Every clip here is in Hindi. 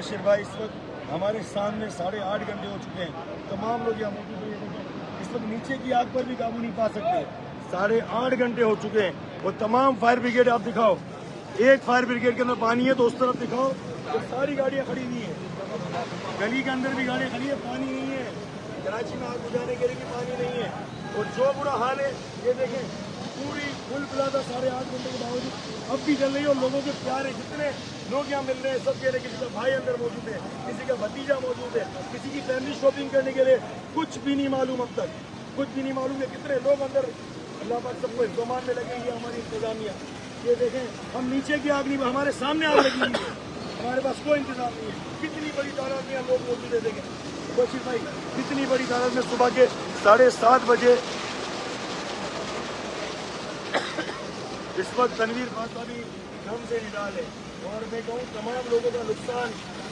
मुबशिर भाई, इस वक्त हमारे सामने 8.5 घंटे हो चुके हैं। तमाम लोग यहाँ मौजूद हैं। इस वक्त नीचे की आग पर भी काबू नहीं पा सकते। 8.5 घंटे हो चुके हैं और तमाम फायर ब्रिगेड आप दिखाओ, एक फायर ब्रिगेड के अंदर पानी है तो उस तरफ दिखाओ तो सारी गाड़ियाँ खड़ी हुई हैं। गली के अंदर भी गाड़ियाँ खड़ी है, पानी नहीं है। कराची में आग बुझाने के लिए भी पानी नहीं है। और जो बुरा हाल है ये देखें, पूरी फुल प्लाजा 8.5 घंटे के बावजूद अब भी चल रही है। और लोगों के प्यारे जितने लोग यहाँ मिल रहे हैं सब कह रहे हैं किसी का भाई अंदर मौजूद है, किसी का भतीजा मौजूद है, किसी की फैमिली शॉपिंग करने के लिए कुछ भी नहीं मालूम, अब तक कुछ भी नहीं मालूम है कितने लोग अंदर। अल्लाह पाक सबको इंतजाम में लगे ये हमारी इंतजामिया। ये देखें, हम नीचे की आग नहीं, हमारे सामने आग लगी हुई है, हमारे पास कोई इंतजाम नहीं है। कितनी बड़ी तादाद में लोग मौजूद है। देखें मुबशिर भाई, कितनी बड़ी तादाद में सुबह के 7:30 बजे इस वक्त तनवीर खासा भी दम से निकाल है। और मैं कहूँ तमाम लोगों का नुकसान,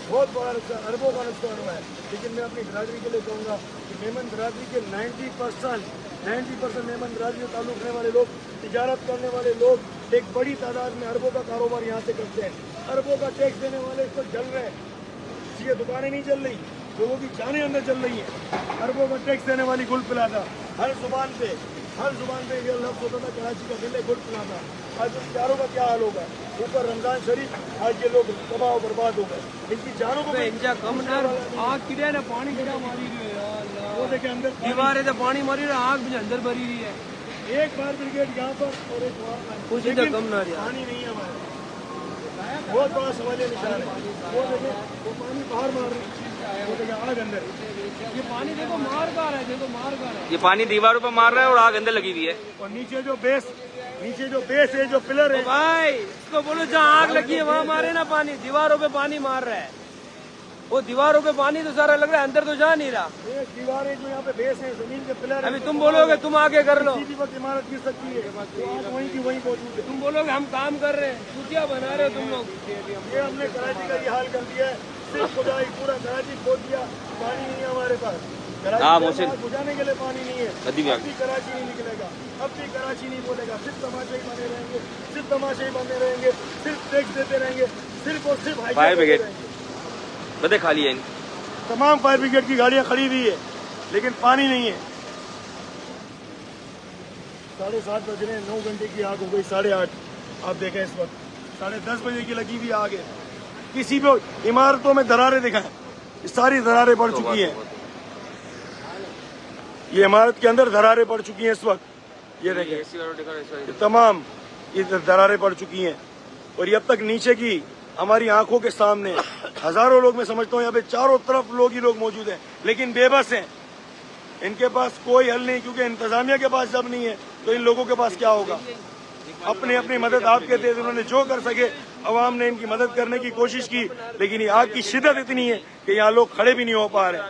बहुत बड़ा नुकसान, अरबों का नुकसान हुआ है। लेकिन मैं अपनी बिरादरी के लिए कहूँगा कि मेमन बिरादरी के 90% मेमन बिरादरी से ताल्लुक़ रखने वाले लोग, तिजारत करने वाले लोग एक बड़ी तादाद में अरबों का कारोबार यहाँ से करते हैं। अरबों का टैक्स देने वाले इस वक्त जल रहे हैं। ये दुकानें नहीं चल रही, लोगों की जानें अंदर चल रही हैं। अरबों का टैक्स देने वाली गुल प्लाजा, हर जुबान पे ये लफ्ज़ होता था कराची का दिल है गुल प्लाजा। आज उन चारों का क्या हाल होगा। ऊपर रमजान शरीफ, आज ये लोग तबाह और बर्बाद हो गए। इनकी जानों को कम आग किड़े ने पानी किड़ा मारी रही है। वो देखे अंदर दीवारें तो पानी मारी रही, आग भी अंदर भरी रही है। एक फायर ब्रिगेड यहाँ पर और एक वहाँ कुछ इधर कम ना रहा, पानी नहीं है हमारे। बहुत बड़ा सवाल निशान है। वो देखे वो पानी बाहर मार रही है, वो देखे आग अंदर। ये पानी देखो मार का रहा है, देखो मार का रहा है। ये पानी दीवारों पर मार रहा है और आग अंदर लगी हुई है। और नीचे जो बेस है, जो पिलर है, भाई इसको बोलो जहाँ आग लगी है वहाँ मारे ना पानी। दीवारों पे पानी मार रहा है, वो दीवारों पे पानी तो सारा लग रहा है, अंदर तो जा नहीं रहा। दीवारें जो यहाँ पे बेस है, जमीन के पिलर है। अभी तुम बोलोगे तुम आगे कर लो, किसी भी वक्त इमारत गिर सकती है। वहीं की वहीं मौजूद है। तुम बोलोगे हम काम कर रहे हैं, चुटिया बना रहे हो तुम लोग। ये हमने कराची का ये हाल कर दिया है। सिर्फ खुदाई पूरा कराची खोद दिया, पानी नहीं है हमारे पास। कराची बुझाने के लिए पानी नहीं है। अब भी कराची नहीं निकलेगा, अब भी कराची नहीं बोलेगा। सिर्फ तमाशे ही बने रहेंगे, सिर्फ तमाशे ही बने रहेंगे, सिर्फ टैक्स देते रहेंगे, सिर्फ और सिर्फ फायर ब्रिगेड बदे खाली है। तमाम फायर ब्रिगेड की गाड़ियां खड़ी हुई है, लेकिन पानी नहीं है। 7:30 बज रहे हैं, 9 घंटे की आग हो गई। 8:30 आप देखें, इस वक्त 10:30 बजे की लगी हुई आग है। किसी भी इमारतों में दरारें दिखाएं, सारी दरारें पड़ चुकी हैं। ये इमारत के अंदर दरारें पड़ चुकी हैं इस वक्त। ये देखें, तमाम ये दरारें पड़ चुकी हैं। और ये अब तक नीचे की हमारी आंखों के सामने हजारों लोग, मैं समझता हूँ यहाँ पे चारों तरफ लोग ही लोग मौजूद हैं, लेकिन बेबस हैं। इनके पास कोई हल नहीं, क्योंकि इंतजामिया के पास जब नहीं है तो इन लोगों के पास क्या होगा। अपनी अपनी मदद आप कहते हैं, उन्होंने जो कर सके अवाम ने इनकी मदद करने की कोशिश की, लेकिन ये आग की शिद्दत इतनी है कि यहाँ लोग खड़े भी नहीं हो पा रहे।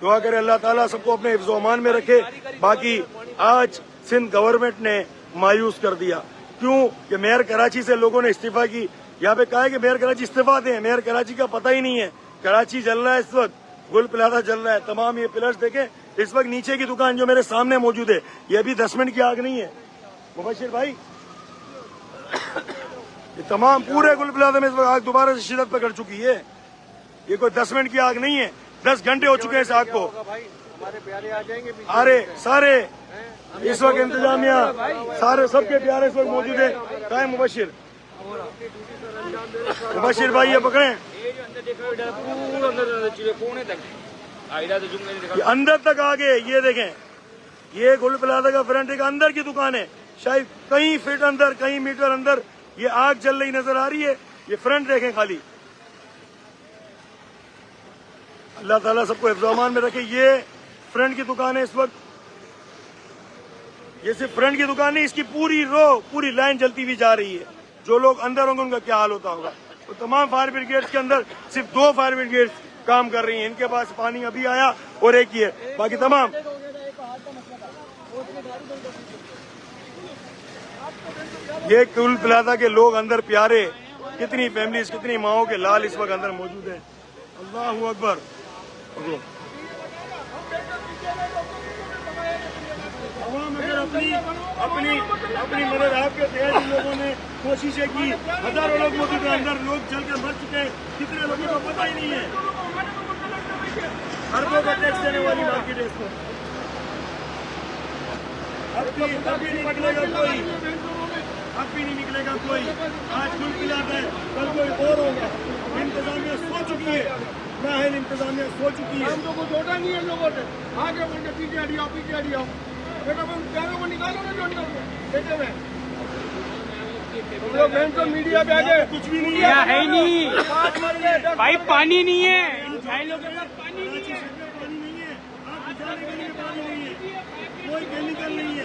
दुआ करे अल्लाह ताला सबको अपने हिफ्ज़ व अमान में रखे। बाकी आज सिंध गवर्नमेंट ने मायूस कर दिया, क्यों कि मेयर कराची से लोगों ने इस्तीफा की। यहाँ पे कहा है कि मेयर कराची इस्तीफा दें, मेयर कराची का पता ही नहीं है। कराची जल रहा है इस वक्त, गुल प्लाजा जल रहा है। तमाम ये पिलर्स देखें, इस वक्त नीचे की दुकान जो मेरे सामने मौजूद है, ये अभी 10 मिनट की आग नहीं है मुबशिर भाई। ये तमाम पूरे गुल प्लाजा में इस वक्त आग दोबारा से शिद्दत पकड़ चुकी है। ये कोई 10 मिनट की आग नहीं है, 10 घंटे हो चुके हैं इस आग को। अरे सारे इस वक्त इंतजामिया सारे सबके प्यारे इस वक्त मौजूद है। कहाँ मुबशिर भाई, ये पकड़े अंदर तक आ गए। ये देखें, ये गुल प्लाजा का फ्रंट एक अंदर की दुकान है, शायद कई फीट अंदर, कई मीटर अंदर ये आग जल रही नजर आ रही है। ये फ्रंट देखें खाली। अल्लाह ताला सबको हिफ्ज़ व अमान में रखे। ये फ्रंट की दुकान है इस वक्त, ये सिर्फ फ्रंट की दुकान नहीं, इसकी पूरी लाइन जलती हुई जा रही है। जो लोग अंदर होंगे उनका क्या हाल होता होगा। तो तमाम फायर ब्रिगेड्स के अंदर सिर्फ 2 फायर ब्रिगेड्स काम कर रही हैं। इनके पास पानी अभी आया और एक ही है, बाकी तमाम ये गुल प्लाजा के लोग अंदर प्यारे, कितनी फैमिलीज, कितनी माओं के लाल इस वक्त अंदर मौजूद है। अल्लाहू अकबर। आवाम अगर अपनी अपनी अपनी मदद आपके तहत इन लोगों ने कोशिशें की, हजारों लोग मौजूद है, अंदर लोग जल के मर चुके हैं, कितने लोगों को पता ही नहीं है। अरबों का टैक्स देने वाली मार्केट है इसको। अब भी नहीं निकलेगा कोई, अब भी नहीं निकलेगा कोई। आज कुल मिलाकर है, कल कोई और होगा। इंतजामिया सो चुकी है, नाहल इंतजामिया सो चुकी है। हमको कुछ छोटा नहीं है लोगों ने, आगे बोलते पीछे हट जाओ, पीछे हट जाओ। बेटा प्यारों को निकालो ना जोड़ बेटे में। हम लोग बैंक को मीडिया पे आ गए, कुछ भी नहीं क्या है ही नहीं है भाई, पानी नहीं है भाई, लोगों के पास पानी नहीं है। पानी नहीं है, आप जाने के लिए पानी नहीं है, कोई केमिकल नहीं है।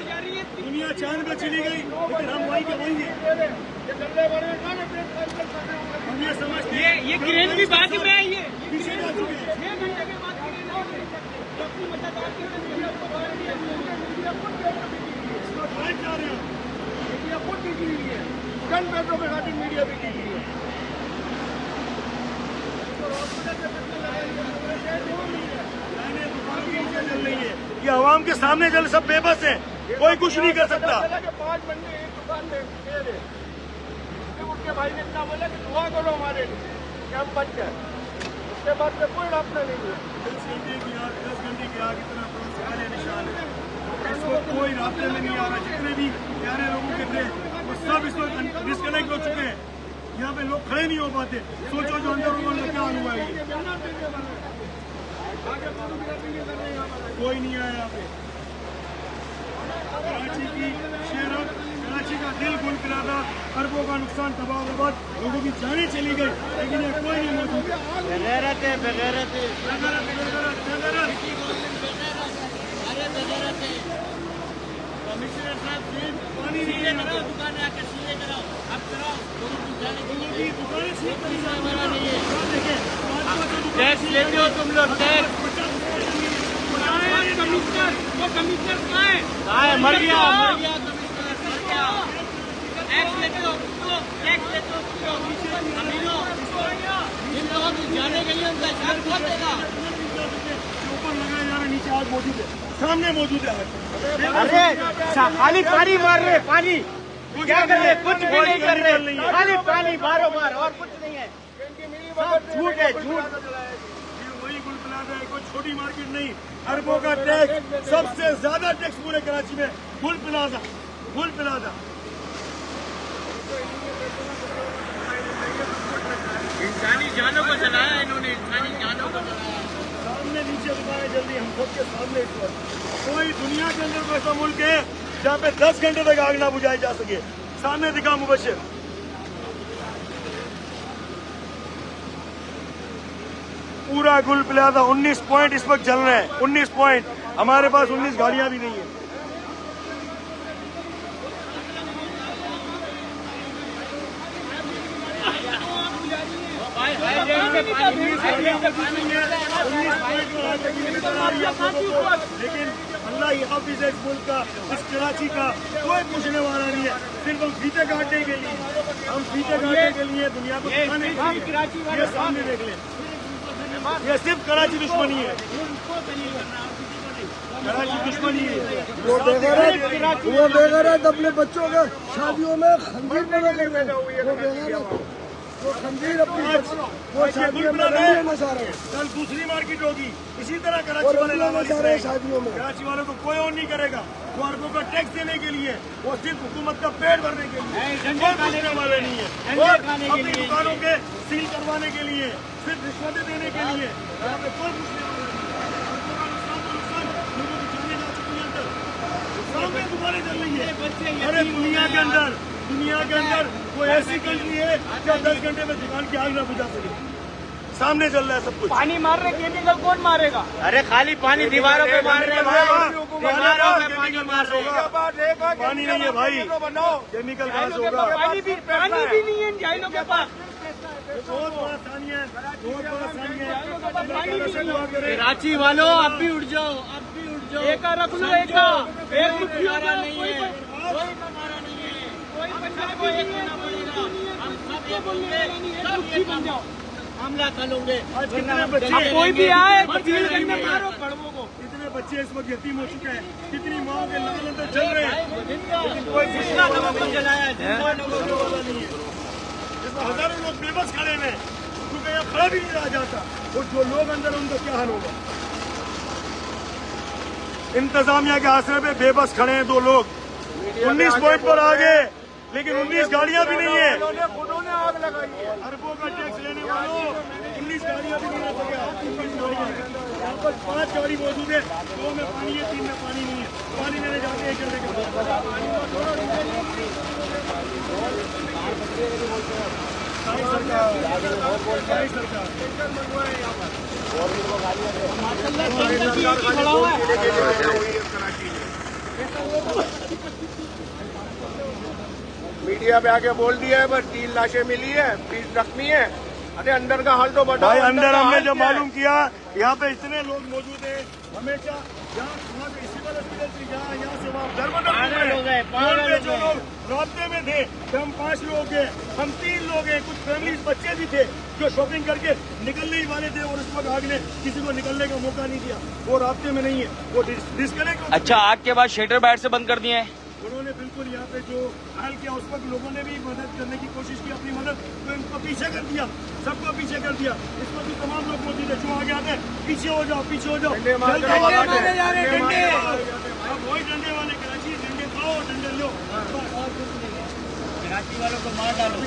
दुनिया चांद पे चली गई, लेकिन हम वहीं के वहीं हैं। हम ये समझते हैं ये क्रेन भी बाद में आई है, पीछे जा चुके हैं। 6 घंटे के बाद लाइट जा रहे हैं, मीडिया खुद टिकी हुई है, चंद पैसों के खातिर मीडिया भी टिकी हुई है। चल रही है, ये आवाम के सामने जल, सब बेबस है, कोई कुछ नहीं कर सकता। 5 बंदे एक दुकान में थे, उठ के भाई ने इतना बोला कि दुआ करो हमारे लिए कि हम बच जाए। उसके बाद में कोई रास्ता नहीं हुआ। 10 घंटे की आग इतना बड़ा सवाल निशान है, इसको कोई रास्ते में नहीं आ रहा। जितने भी प्यारे लोगों के थे वो सब इसको डिस्कनेक्ट हो चुके हैं। यहाँ पे लोग खड़े नहीं हो पाते। सोचो जो अंदर उन्होंने क्या हुआ है। कोई नहीं आया यहाँ पे। कराची की शहरत, कराची का दिल गुल किया था, अरबों का नुकसान, तबाह बर्बाद, लोगों की जानें चली गई, लेकिन यहाँ कोई नहीं मौजूद है। कमिश्नर साहब पानी नहीं है, दुकानें आकर सीधे कराओ, अब कराओ, दुकानें सीधे हमारा नहीं है। टैक्स लेते हो तुम लोग, टैक्स। कमिश्नर, वो कमिश्नर कहाँ है? मर गया कमिश्नर, मर गया। टैक्स लेते हो, टैक्स लेते हो, जिन लोगों की जाने के लिए उनका हिसाब कौन देगा? ऊपर लगाया जा रहा है, नीचे आग मौजूद है, सामने मौजूद है। अरे खाली पानी मार रहे, पानी क्या कर रहे? कुछ भी नहीं कर रहे, खाली पानी मारो मार, और कुछ नहीं है। सब झूठ है, झूठ। वही गुल प्लाजा है, कोई छोटी मार्केट नहीं। अरबों का टैक्स, सबसे ज्यादा टैक्स पूरे कराची में गुल प्लाजा, गुल प्लाजा। इंसानी जानों को जलाया इन्होंने, इंसानी जानों को जलाया। सामने नीचे दुकानें जल्दी, हम सबके सामने इस वक्त। कोई दुनिया के अंदर कोई ऐसा मुल्क है जहाँ पे 10 घंटे तक आग ना बुझाई जा सके। सामने दिखा मुबशिर, पूरा गुल प्लाजा 19 पॉइंट इस वक्त जल रहे हैं, 19 पॉइंट। हमारे पास 19 गाड़ियां भी नहीं है। लेकिन अल्लाह ही हाफिज है इस मुल्क का, इस कराची का कोई पूछने वाला नहीं है। सिर्फ हम फीते काटने के लिए, हम फीते काटने के लिए दुनिया को दिखाने के लिए। ये सामने देख लें, ये सिर्फ कराची दुश्मनी है, कराची दुश्मनी है। वो बेगैरत अपने बच्चों के शादियों में खंजीर बना कर रहे हैं। वो बेगैरत, वो खंजीर अपनी वो शादियों में मचा रहे हैं। कल दूसरी मार्केट होगी इसी तरह कराची वाले मचा रहे हैं शादियों में। कराची वालों को कोई और नहीं करेगा। वो अरबों का टैक्स देने के लिए, वो सिर्फ हुकूमत का पेट भरने के लिए, कोई पूछने वाले नहीं है। और अपनी दुकानों के सील करवाने के लिए, सिर्फ रिश्वतें देने के लिए यहाँ पे कोई पूछने वाला नहीं है। लोगों की जाने जा चुकी है अंदर, सामने दुकानें चल रही है। अरे दुनिया के अंदर कोई ऐसी कंट्री है जो 10 घंटे में दुकान की आग ना बुझा सके। सामने चल रहा है सब कुछ। पानी मार रहे, केमिकल कौन मारेगा? अरे खाली पानी दीवारों पे मार रहे हैं, दीवारों पे पानी मार रहे हैं। पानी नहीं है भाई, केमिकल कहाँ से होगा? पानी भी नहीं है जाहिलों के पास। बहुत बड़ा सानी है, बहुत बड़ा सानी है। कराची वालों अब भी उठ जाओ, अब भी उठ जाओ। एक रख लो, एक हमारा नहीं है, कोई हमारा नहीं है, कोई पंजाब को एक होना पड़ेगा। हम सब ये बोलने वाला नहीं है, बन जाओ। मामला कर लोगे। आज कितने बच्चे अब कोई भी आए तब्दील करने मारो कड़वों को। कितने बच्चे इस वक्त यतीम हो चुके हैं, कितनी माँ के लाल अंदर चल रहे हैं, लेकिन कोई जिसका नमक पर जलाया है, जिसका नमक बोलने वाला नहीं है। इसमें हजारों लोग बेबस खड़े हैं, क्योंकि यहाँ खड़ा भी नहीं रहा जाता, और जो लोग अंदर हैं, उनका क्या हाल होगा। इंतजामिया के आसरे पे बेबस खड़े हैं 2 लोग, 19 पॉइंट पर आ गए, लेकिन 19 गाड़ियां भी नहीं है। उन्होंने आग लगाई है। अरबों का टैक्स लेने वालों 19 गाड़ियां भी नहीं आ सके। 19 गाड़ियां यहाँ पर 5 गाड़ी मौजूद है, 2 में पानी है, 3 में पानी नहीं है। पानी लेने जाते हैं 1 घंटे के बाद। मीडिया पे आके बोल दिया है, बस 3 लाशें मिली है, 20 जख्मी है। अरे अंदर का हाल तो बताओ। भाई अंदर हमने हाल जब क्या है? मालूम किया यहाँ पे इतने लोग मौजूद हैं, हमेशा यहाँ से इसी वाला हॉस्पिटल से यहाँ से वहाँ पागल हो गए, पागल हो जो गए। लोग रास्ते में थे, हम 5 लोग हैं, हम 3 लोग हैं, कुछ फैमिली बच्चे भी थे जो शॉपिंग करके निकलने ही वाले थे, और उस वक्त आग ने किसी को निकलने का मौका नहीं दिया। वो रास्ते में नहीं है, वो डिस्कनेक्ट। अच्छा, आग के बाद शेटर बैट से बंद कर दिए हैं। उन्होंने बिल्कुल यहाँ पे जो हाल किया, उस वक्त लोगों ने भी मदद करने की कोशिश की, अपनी मदद, तो इनको पीछे कर दिया, सबको पीछे कर दिया। इस वक्त भी तमाम लोग मौजूद है, जो आगे आते हैं पीछे हो जाओ, पीछे हो जाओ। डंडे मारे जा रहे हैं, डंडे। अब वही डंडे वाले कराची, डंडे खाओ, डंडे लो। कराची वालों को मार डालो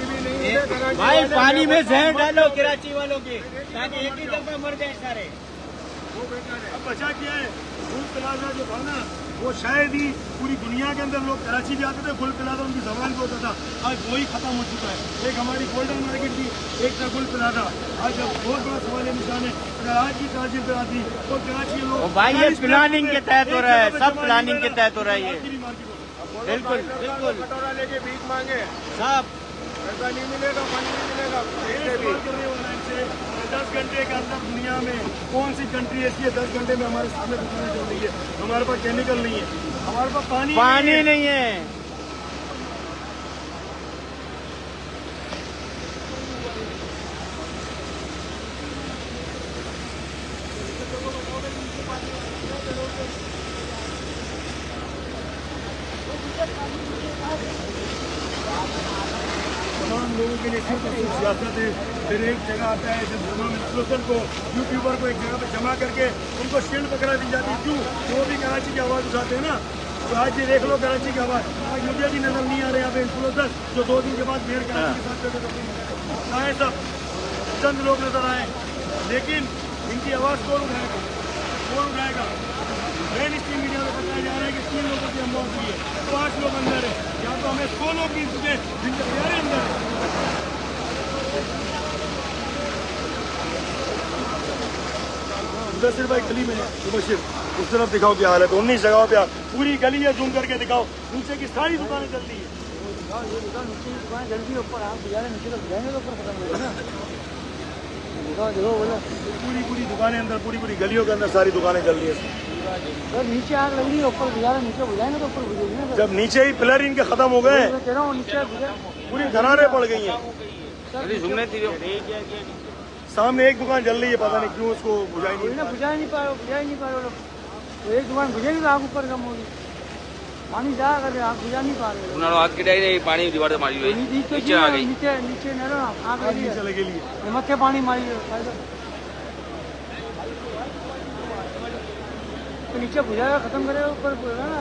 भाई, पानी में जहर डालो कराची वालों के, ताकि एक ही दफा मर जाए सारे। अब बचा क्या है, गुल प्लाजा जो था ना, वो शायद ही पूरी दुनिया के अंदर लोग कराची भी आते थे, गुल प्लाजा उनकी जबान पे होता था, आज वही खत्म हो चुका है। एक हमारी गोल्डन मार्केट थी, एक था गुल प्लाजा। आज अब बहुत बड़ा सवाल निशान है, अगर आज की ताजिर पे आती तो कराची के लोग। भाई ये प्लानिंग के तहत हो रहा है, सब प्लानिंग के तहत हो रहा है ये। बिल्कुल बिल्कुल, कटोरा लेके भीख मांगे, सब ऐसा नहीं मिलेगा, पानी नहीं मिलेगा। देखते भी 10 घंटे के अंदर दुनिया में कौन सी कंट्री ऐसी है 10 घंटे में हमारे सामने दुकानें चल रही है। हमारे पास केमिकल नहीं है, हमारे पास पानी नहीं है। तमाम लोगों के लिए सिर्फ सियासत है। फिर एक जगह आता है, जब तमाम इन्फ्लुएंसर को, यूट्यूबर को एक जगह पे जमा करके उनको शील्ड पकड़ा दी जाती है। क्यों? वो भी कराची की आवाज़ उठाते हैं ना। तो आज ये देख लो कराची की आवाज़, आज मुझे भी नजर नहीं आ रहे यहाँ पे इन्फ्लुएंसर जो 2 दिन के बाद फिर कराची के साथ आए, सब चंद लोग नजर आए, लेकिन इनकी आवाज़ कौन उठाएगा, कौन उठाएगा? मेन स्ट्रीम मीडिया में बताया जा रहा है कि 3 लोगों की मौत हुई है, 5 लोग अंदर है, या तो हमें 100 लोग गिन चुके हैं जिनके प्यारे अंदर है। मुदस्सिर भाई गली में है, मुबशिर उस तरफ दिखाओ क्या हाल है। तो 19 जगहों पे पूरी गली है, जूम करके दिखाओ, नीचे की सारी दुकानें चल रही है। पूरी दुकानें अंदर, पूरी गलियों के अंदर सारी दुकानें चल रही है। नीचे आग लग रही है, ऊपर गुजारा नीचे बुझाएंगे तो ऊपर बुझेगी ना। जब नीचे ही पिलर इनके खत्म हो गए, मैं कह रहा हूँ नीचे पूरी दरारें पड़ गई हैं। सुनने थी सामने एक दुकान जल रही है, पता नहीं क्यों उसको बुझाई नहीं। बुझा नहीं पा रहे लोग। तो एक दुकान बुझेगी तो आग ऊपर कम होगी, पानी जा कर आग बुझा नहीं पा रहे। आग की डायरी पानी दीवार से मारी हुई नीचे आ गई। नीचे नीचे नहीं आग लगी है, चले लिए मत्थे पानी मारी है, तो नीचे बुझाएगा, खत्म करेगा, ऊपर बुझेगा ना।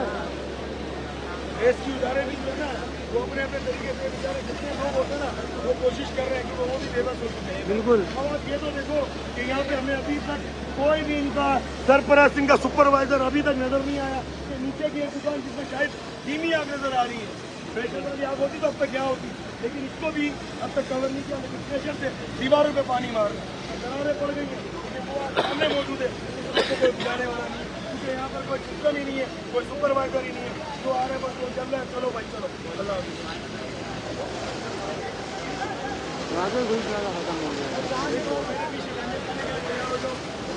रेस्क्यू इदारे भी जो है ना, वो अपने अपने तरीके से बेचारे जितने लोग होते हैं ना, वो कोशिश कर रहे हैं कि वो भी बेबस हो चुके हैं। बिल्कुल। अब आप ये तो देखो कि यहाँ पे हमें अभी तक कोई भी इनका सरपरस्त, इनका सुपरवाइजर अभी तक नजर नहीं आया कि नीचे की एक दुकान जिसमें शायद धीमी आग नजर आ रही है। प्रेशर वाली आग होती तो अब तक क्या होती, लेकिन इसको भी अब तक कवर नहीं किया। लेकिन प्रेशर से दीवारों पे पानी मार रहा है, दरारें पड़ गई हैं, वो सामने मौजूद है, उसको कोई बुझाने वाला नहीं है, क्योंकि यहाँ पर कोई सिस्टम ही नहीं है, कोई सुपरवाइजर ही नहीं है। जो आ रहे बस वो चल रहा है, चलो भाई चलो, अल्लाह हाफिज़। खत्म हो गया।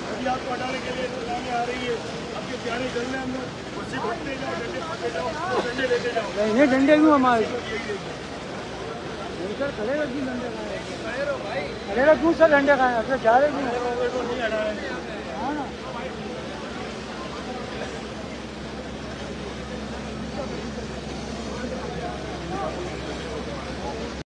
अभी आपको हटाने के लिए दुकानें आ रही है, आपके प्यारे जल में अंदर कुर्सी भरते जाओ, डंडे पकड़ते जाओ, डंडे लेते जाओ। नहीं डंडे क्यों हमारे खड़े रखी डंडे। अरे दूसरा घंटे का है, जा रहे हैं। हाँ ना।